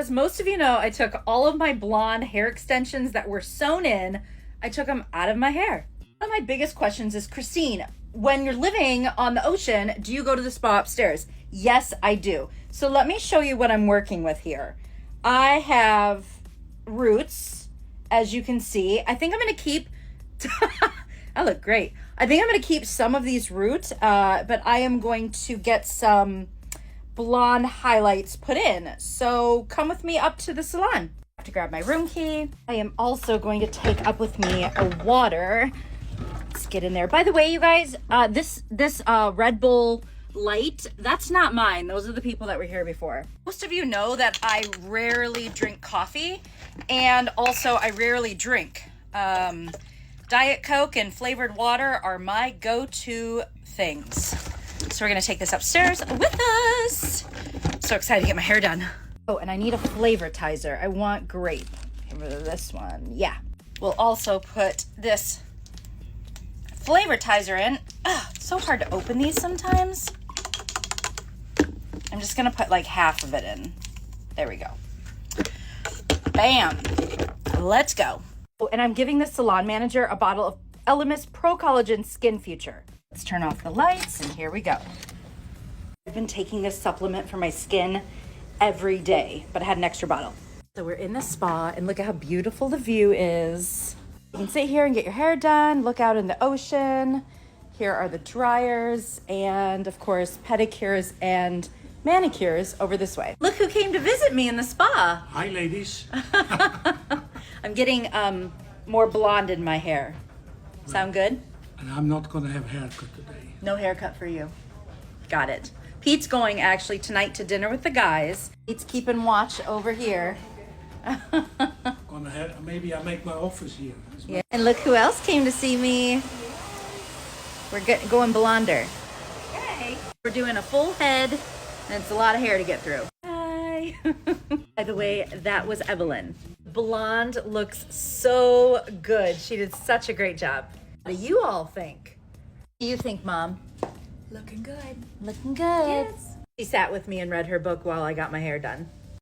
As most of you know, I took all of my blonde hair extensions that were sewn in, I took them out of my hair. One of my biggest questions is, Christine, when you're living on the ocean, do you go to the spa upstairs? Yes, I do. So let me show you what I'm working with here. I have roots, as you can see. I think I'm gonna keep, I look great. I think I'm gonna keep some of these roots, but I am going to get some blonde highlights put in. So come with me up to the salon. I have to grab my room key. I am also going to take up with me a water. Let's get in there. By the way, you guys, this Red Bull light, that's not mine. Those are the people that were here before. Most of you know that I rarely drink coffee, and also I rarely drink. Diet Coke and flavored water are my go-to things. So we're gonna take this upstairs with us. So excited to get my hair done. Oh, and I need a flavortizer. I want grape. This one, yeah. We'll also put this flavortizer in. It's so hard to open these sometimes. I'm just gonna put like half of it in. There we go. Bam, let's go. Oh, and I'm giving the salon manager a bottle of Elemis Pro Collagen Skin Future. Let's turn off the lights and here we go. I've been taking this supplement for my skin every day, but I had an extra bottle. So we're in the spa and look at how beautiful the view is. You can sit here and get your hair done, look out in the ocean. Here are the dryers and of course pedicures and manicures over this way. Look who came to visit me in the spa. Hi, ladies. I'm getting more blonde in my hair. Sound good? And I'm not gonna have a haircut today. No haircut for you. Got it. Pete's going actually tonight to dinner with the guys. Pete's keeping watch over here. Maybe I make my office here. Yeah. And look who else came to see me. We're going blonder. Hey. We're doing a full head, and it's a lot of hair to get through. Hi. By the way, that was Evelyn. Blonde looks so good. She did such a great job. What do you all think? What do you think, Mom? Looking good. Looking good. Yes. She sat with me and read her book while I got my hair done.